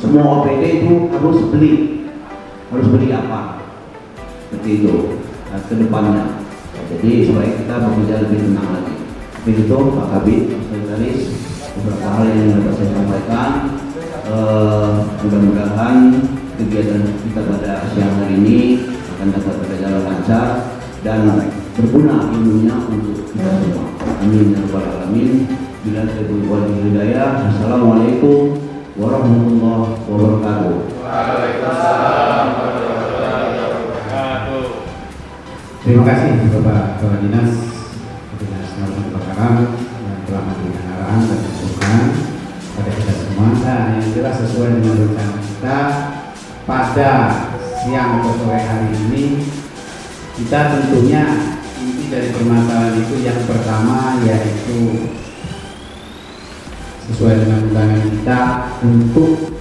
semua OPD itu harus beli apa seperti itu ke depannya. Jadi supaya kita bekerja lebih tenang lagi. Seperti itu Pak Kabid, Sekretaris, beberapa hal yang dapat saya sampaikan. Mudah-mudahan kegiatan kita pada siang hari ini akan dapat berjalan lancar dan berguna ilmunya untuk kita semua. Amin ya rabbal alamin. Bila wal hidayah. Assalamualaikum warahmatullahi wabarakatuh. Waalaikumsalam warahmatullahi wabarakatuh. Terima kasih Bapak Kepala Dinas Pemadam Kebakaran yang telah memberikan arahan dan masukan pada kita semua. Dan yang jelas sesuai dengan rencana kita pada siang atau sore hari ini, kita tentunya inti dari permasalahan itu yang pertama yaitu sesuai dengan undangan kita untuk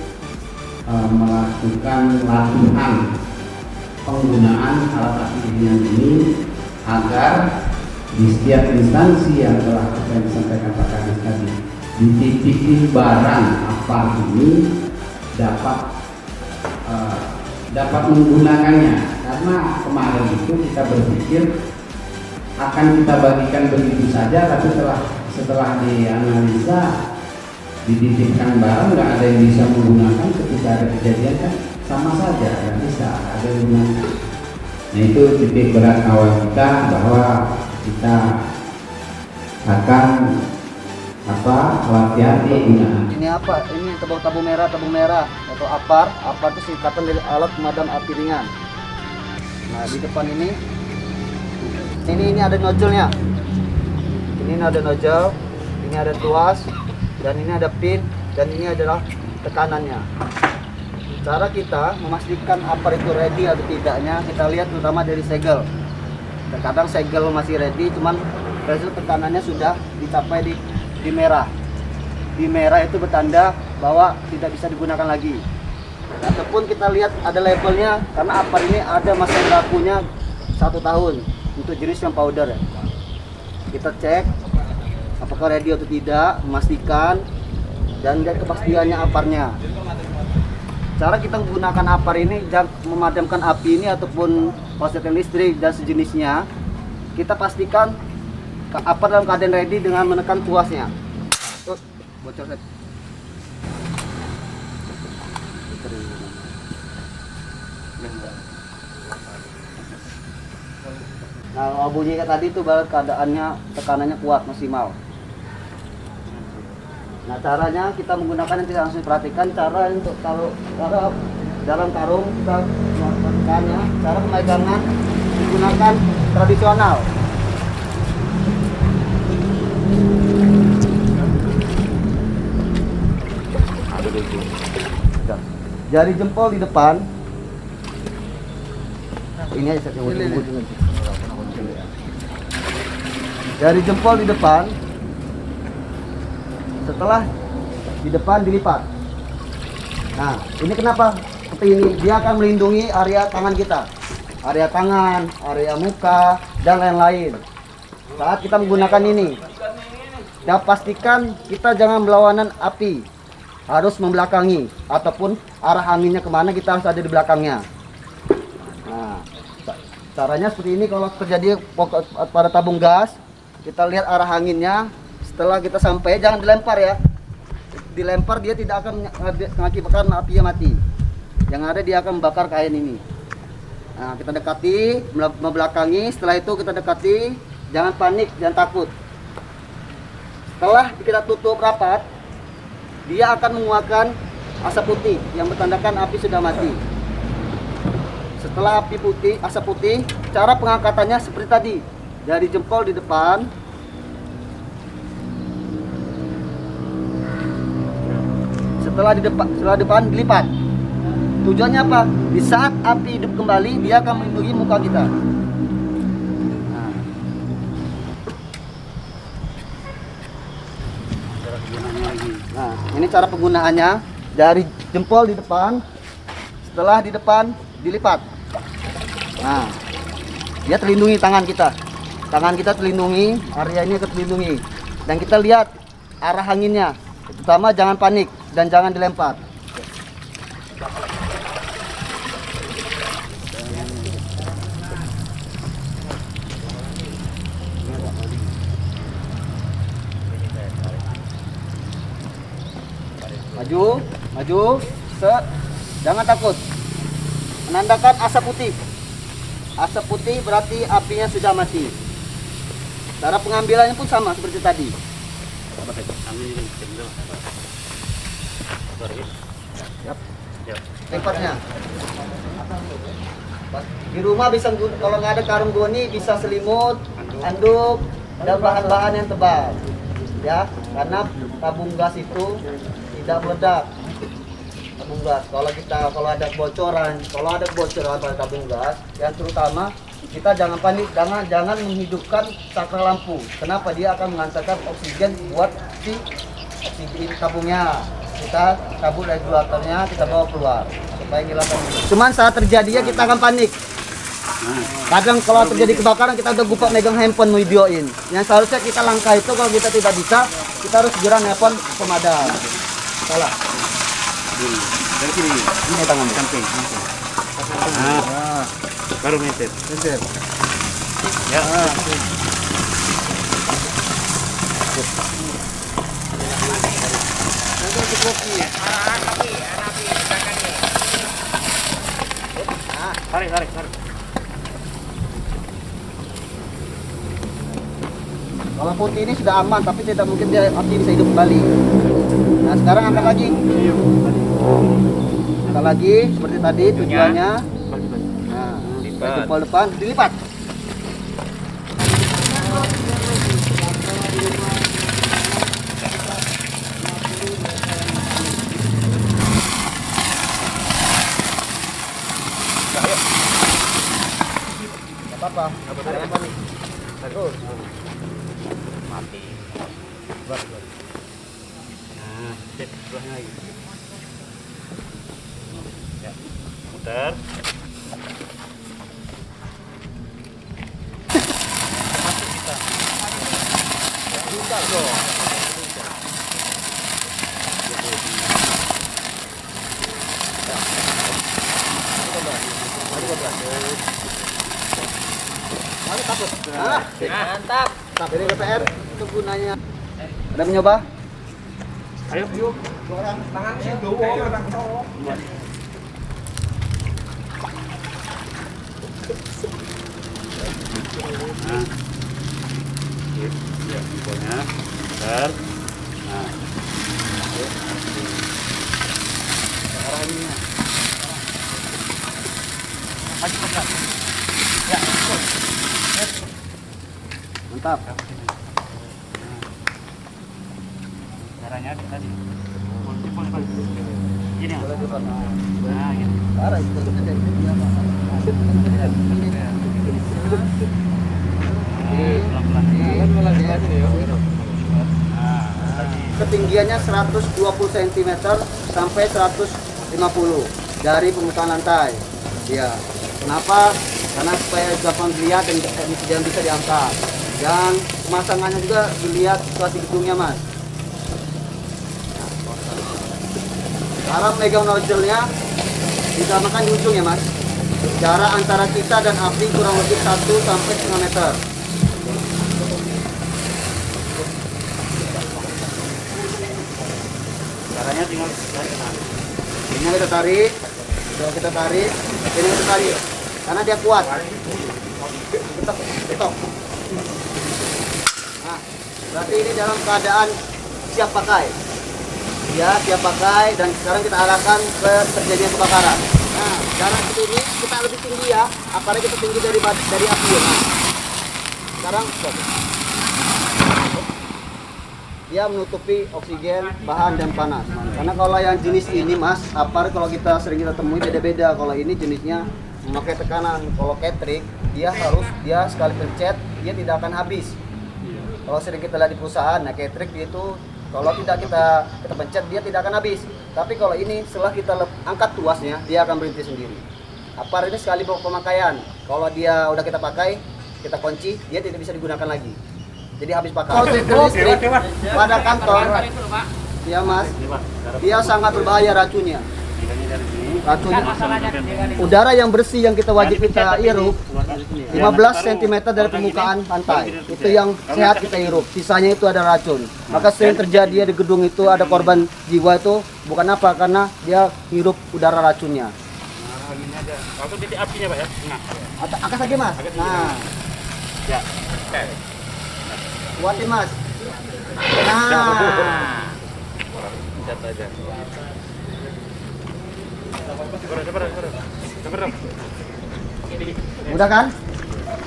melakukan latihan penggunaan alat api ringan ini agar di setiap instansi yang telah disampaikan Pak Kadis tadi dititipin barang apa ini dapat menggunakannya, karena kemarin itu kita berpikir akan kita bagikan begitu saja, tapi setelah dianalisa dititipkan barang nggak ada yang bisa menggunakan, ketika ada kejadian kan sama saja nggak bisa ada yang menggunakan. Nah itu titik berat awal kita, bahwa kita akan hati-hati gunaan. Ini apa? Ini tabung merah atau APAR. APAR itu singkatan dari alat pemadam api ringan. Nah di depan ini ada nojolnya. Ini ada nojol, ini ada tuas, dan ini ada pin, dan ini adalah tekanannya. Cara kita memastikan APAR itu ready atau tidaknya, kita lihat terutama dari segel. Terkadang segel masih ready, cuman pressure tekanannya sudah dicapai di merah. Di merah itu bertanda bahwa tidak bisa digunakan lagi. Ataupun kita lihat ada labelnya, karena APAR ini ada masa berlakunya 1 tahun untuk jenis yang powder ya. Kita cek apakah ready atau tidak, memastikan, dan lihat kepastiannya APAR-nya. Cara kita menggunakan APAR ini, memadamkan api ini ataupun konsleting listrik dan sejenisnya, kita pastikan APAR dalam keadaan ready dengan menekan tuasnya. Tuh, bocor set. Nah, bunyi tadi itu baru keadaannya tekanannya kuat, maksimal. Nah, caranya kita menggunakan yang tidak langsung diperhatikan, cara untuk kalau dalam karung kita melakukannya, cara pemegangan digunakan tradisional. Jari jempol di depan. Ini aja saya jari jempol di depan. Setelah di depan dilipat. Nah, ini kenapa seperti ini? Dia akan melindungi area tangan kita, area tangan, area muka, dan lain-lain. Saat kita menggunakan ini, dan pastikan kita jangan berlawanan api. harus membelakangi, ataupun arah anginnya kemana kita harus ada di belakangnya. Nah, caranya seperti ini. Kalau terjadi pada tabung gas, kita lihat arah anginnya. Setelah kita sampai, jangan dilempar ya. Dilempar dia tidak akan mengakibatkan apinya mati. Yang ada dia akan membakar kain ini. Nah, kita dekati, membelakangi. Setelah itu kita dekati, jangan panik, jangan takut. Setelah kita tutup rapat, dia akan mengeluarkan asap putih yang bertandakan api sudah mati. Setelah api putih, asap putih, cara pengangkatannya seperti tadi. Dari jempol di depan, setelah depan dilipat. Tujuannya apa? Di saat api hidup kembali, dia akan melindungi muka kita. Nah, ini cara penggunaannya. Dari jempol di depan, setelah di depan dilipat. Nah, dia terlindungi tangan kita. Tangan kita terlindungi, area ini terlindungi. Dan kita lihat arah anginnya. Pertama, jangan panik dan jangan dilempar. Maju, set. Jangan takut. Menandakan asap putih. Asap putih berarti apinya sudah mati. Cara pengambilannya pun sama seperti tadi. Limpatnya. Di rumah bisa, kalau nggak ada karung goni, bisa selimut, handuk, dan bahan-bahan yang tebal. Ya, karena tabung gas itu tidak meledak. Tabung gas, kalau ada kebocoran pada tabung gas, yang terutama kita jangan panik, jangan menghidupkan saklar lampu. Kenapa? Dia akan menghantarkan oksigen buat si oksigen tabungnya. Kita cabut regulatornya, kita bawa keluar supaya ngilangkan. Cuman saat terjadinya kita akan panik. Kadang kalau terjadi kebakaran kita udah lupa megang handphone mau videoin. Yang seharusnya kita langkah itu, kalau kita tidak bisa, kita harus segera nelpon pemadam. Salah. Dari sini. Ini tangan Samping. Baru meter. Ya. Tarik. Kalau putih ini sudah aman, tapi tidak mungkin dia api bisa hidup kembali. Nah, sekarang angkat lagi. Angkat lagi seperti tadi tujuannya. Nah, jempol depan dilipat. Apa? Terus. Mati. Nah, sip, buahnya lagi. Ya, muter. Masuk kita. Buka dong. Takut. Mantap. Ini BPR untuk gunanya. Ada mencoba? Ayo, yuk. Tangan sih dowo orang tahu. Nah. Sip, ya, jempolnya. Muter. Nah. Arah ininya. Maju pelan. Ya, betul. Mantap. Caranya tadi. Jempol. Gini ya. Boleh depan. Nah, gitu. Arah itu ada dia Pak. Pelan-pelan. Ketinggiannya 120 cm sampai 150 dari permukaan lantai. Ya. Kenapa? Karena supaya gampang dilihat dan bisa diangkat. Dan pemasangannya juga dilihat situasi gedungnya, Mas. Cara megang nozzle-nya disamakan di ujung ya mas. Jarak antara kita dan api kurang lebih 1 sampai 1,5 meter. Caranya tinggal tarik ke atas. Ini kita tarik, coba kita tarik, ini kita tarik, karena dia kuat. Ketok. Nah, berarti ini dalam keadaan siap pakai. Ya, siap pakai dan sekarang kita arahkan ke terjadinya kebakaran. Nah, jarak ini kita lebih tinggi ya, apalagi kita tinggi dari api ya. Nah, sekarang stop. Dia menutupi oksigen, bahan dan panas. Karena kalau yang jenis ini mas, apar kalau kita sering kita temui beda-beda. Kalau ini jenisnya memakai tekanan. Kalau Catrix dia sekali pencet dia tidak akan habis. Kalau sering kita lihat di perusahaan, nah Catrix itu kalau tidak kita pencet dia tidak akan habis. Tapi kalau ini setelah kita angkat tuasnya dia akan berhenti sendiri. Apar ini sekali bawa pemakaian. Kalau dia udah kita pakai, kita kunci, dia tidak bisa digunakan lagi. Jadi habis pakai. Kalau listrik pada kantor, ya mas, dia sangat berbahaya racunnya. Racunnya. Udara yang bersih yang kita wajib kita hirup 15 cm dari permukaan pantai. Itu yang sehat kita hirup. Sisanya itu ada racun. Maka sering terjadi di gedung itu ada korban jiwa itu bukan apa karena dia hirup udara racunnya. Nah, gini aja. Langsung titik apinya pak ya. Nah, Angkat lagi mas. Nah, ya. Oke. kuatin mas. Nah, Lihat aja. Sabar. udah kan?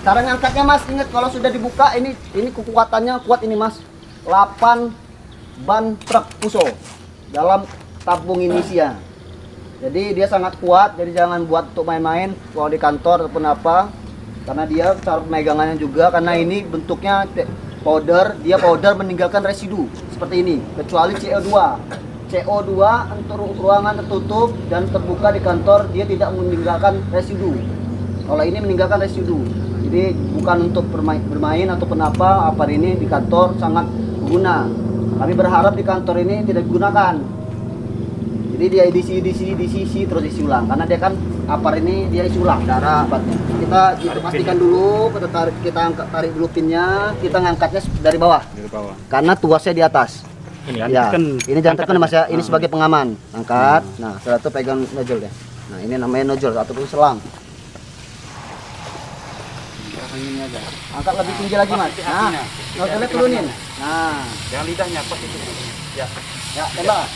Cara ngangkatnya mas, ingat kalau sudah dibuka ini kekuatannya kuat ini mas. 8 ban truk Fuso dalam tabung ini sih ya. Jadi dia sangat kuat, jadi jangan buat untuk main-main kalau di kantor ataupun apa. Karena dia cara pemegangannya juga, karena ini bentuknya powder, dia powder meninggalkan residu seperti ini. Kecuali CO2. CO2 untuk ruangan tertutup dan terbuka di kantor, dia tidak meninggalkan residu. Kalau ini meninggalkan residu. Jadi bukan untuk bermain ataupun apa ini di kantor sangat berguna. Kami berharap di kantor ini tidak digunakan. Jadi dia diisi terus isi ulang karena dia kan apar ini dia isi ulang darah obatnya. Kita pastikan dulu, kita tarik dulu pinnya, kita ngangkatnya dari bawah. Dari bawah. Karena tuasnya di atas. Ini kan. Ya, ini jangan tekan mas ya, ini sebagai pengaman. Angkat. Nah, setelah itu pegang nozzle ya. Nah, ini namanya nozzle ataupun selang. Ini aja. Angkat lebih tinggi lagi mas. Nah, nozzle turunin. Nah, Jangan lidahnya pas itu. Ya. ya tembak.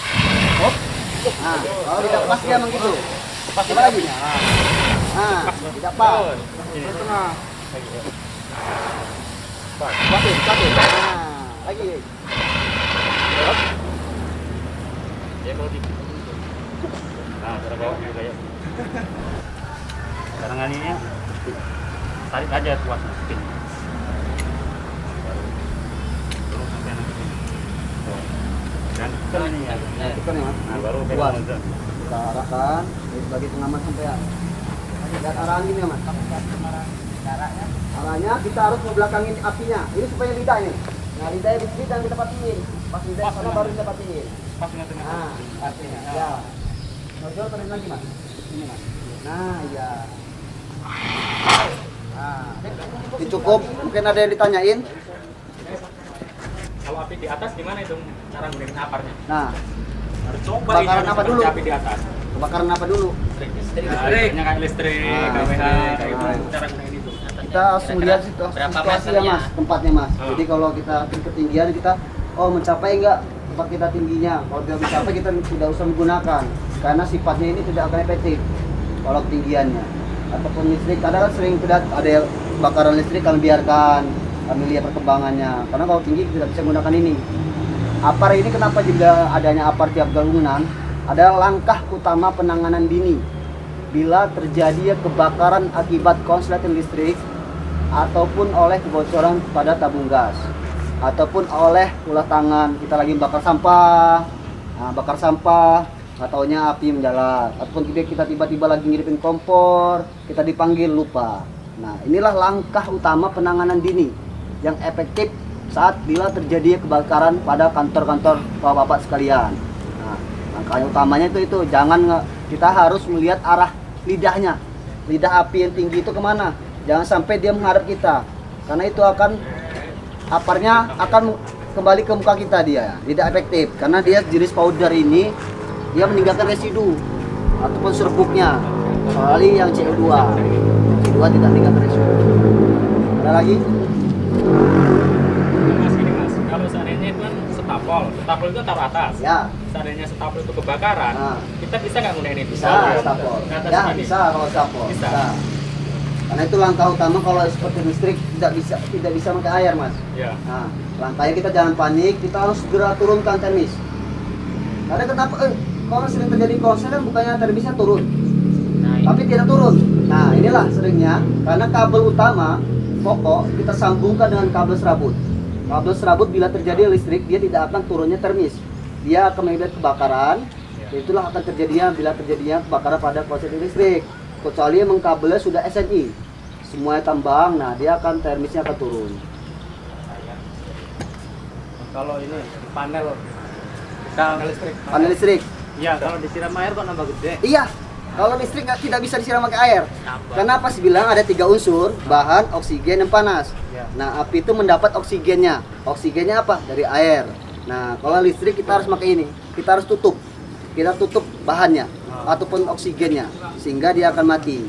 Hop. Nah, kalau tidak pas dia emang gitu. Pas coba lagi. Nah, tidak pas. Ini. Tengah. Satu. Nah, lagi. Ya kalau dikit. Nah, cara bawa juga ya. Sekarang aninya tarik aja tuasnya. Baru sampai nanti. Dan tekan ini ya. Tekan ya mas. Nah, baru Tuas. pegang nozzle. Kita arahkan sebagai pengaman sampean. Lihat arahan ini ya mas. Arahnya kita harus ngebelakangin apinya. Ini supaya lidah ini. Nah lidahnya di sini dan kita patiin. Pas lidah sana baru kita patiin. Pas tengah-tengah. Nah artinya. Ya. Nozzle tarik lagi mas. Ini mas. Nah ya. Nah, ini cukup. Mungkin ada yang ditanyain. Kalau api di atas gimana itu cara nggunain aparnya? Nah, Harus coba Kebakaran ini apa dulu? api di atas. kebakaran apa dulu? Listrik. Kayak listrik, Ah, KWH, listrik. kayak gitu. Ah. Cara nggunain itu. Kita langsung lihat situasi ya mas, tempatnya mas. Oh. Jadi kalau kita ketinggian kita, mencapai enggak tempat kita tingginya. Kalau tidak mencapai kita tidak usah menggunakan, karena sifatnya ini tidak akan efektif kalau ketinggiannya. Ataupun listrik, kadang sering tidak ada kebakaran listrik, kami biarkan, kami lihat perkembangannya. Karena kalau tinggi tidak bisa menggunakan ini. Apar ini kenapa juga adanya apar tiap bangunan? Adalah langkah utama penanganan dini bila terjadi kebakaran akibat konsleting listrik ataupun oleh kebocoran pada tabung gas ataupun oleh ulah tangan kita lagi bakar sampah, nggak taunya api menjalar ataupun kita tiba-tiba lagi ngidupin kompor, kita dipanggil lupa. Nah inilah langkah utama penanganan dini yang efektif saat bila terjadi kebakaran pada kantor-kantor bapak-bapak sekalian. Nah, Langkah utamanya itu kita harus melihat arah lidahnya. Lidah api yang tinggi itu kemana? Jangan sampai dia menghadap kita, karena itu aparnya akan kembali ke muka kita, dia tidak efektif karena dia jenis powder ini dia meninggalkan residu ataupun serbuknya, kecuali yang CO2 tidak meninggalkan residu. Ada lagi? Mas, gini mas, kalau seandainya itu kan setapol itu taruh atas. Ya. Seandainya setapol itu kebakaran, kita bisa nggak gunain itu? Bisa setapol. Ke atas Ya gini? bisa kalau setapol. Bisa. Karena itu langkah utama kalau seperti listrik tidak bisa pakai air, mas. Ya. Nah, langkahnya kita jangan panik, kita harus segera turunkan termis. Karena kenapa? Kalau sering terjadi konser kan bukannya termisnya turun, Nah, tapi tidak turun. Nah, inilah seringnya karena kabel utama pokok kita sambungkan dengan kabel serabut. Kabel serabut bila terjadi listrik dia tidak akan turunnya termis, dia akan mengibat kebakaran. Itulah akan terjadinya bila terjadinya kebakaran pada konser listrik. Kecuali emang kabelnya sudah SNI, semuanya tambang, nah dia akan termisnya akan turun. kalau ini panel listrik. Panel listrik, Iya, kalau disiram air kok nambah gede. iya. Kalau listrik tidak bisa disiram pakai air. Kenapa sih bilang ada 3 unsur, bahan, oksigen, dan panas. Ya. Nah, api itu mendapat oksigennya. Oksigennya apa? Dari air. Nah, kalau listrik kita harus pakai ini. Kita harus tutup. Kita tutup bahannya ataupun oksigennya sehingga dia akan mati.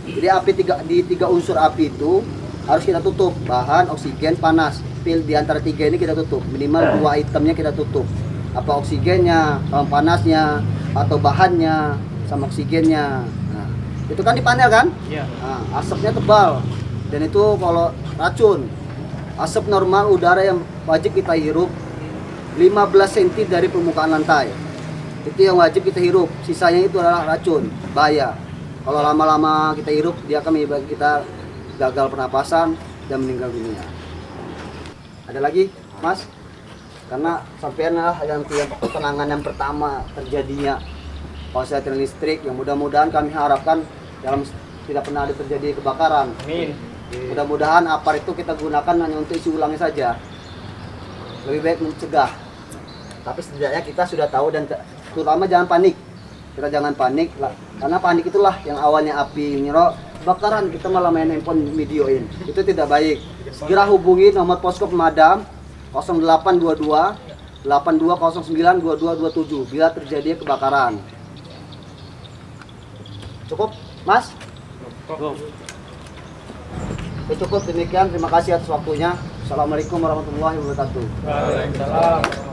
Jadi api di 3 unsur api itu harus kita tutup, bahan, oksigen, panas. Pil di antara 3 ini kita tutup. Minimal 2 itemnya kita tutup. Apa oksigennya, panasnya, atau bahannya sama oksigennya. Nah, itu kan di panel kan? Iya. Nah, asapnya tebal dan itu kalau racun. Asap normal udara yang wajib kita hirup 15 cm dari permukaan lantai. Itu yang wajib kita hirup. Sisanya itu adalah racun, bahaya. Kalau lama-lama kita hirup, dia akan menyebabkan kita gagal pernapasan dan meninggal dunia. Ada lagi, Mas? Karena sampean lah yang penanganan pertama terjadinya konsleting listrik, yang mudah-mudahan kami harapkan tidak pernah ada terjadi kebakaran. Amin. Mudah-mudahan apar itu kita gunakan hanya untuk isi ulangnya saja. Lebih baik mencegah. Tapi setidaknya kita sudah tahu, dan terutama jangan panik. Kita jangan panik lah, karena panik itulah yang awalnya api nyerok kebakaran, kita malah main handphone videoin. Itu tidak baik. Segera hubungi nomor posko pemadam 0822 8209 2227 bila terjadi kebakaran. Cukup, Mas? Cukup demikian. Terima kasih atas waktunya. Assalamualaikum warahmatullahi wabarakatuh. Waalaikumsalam.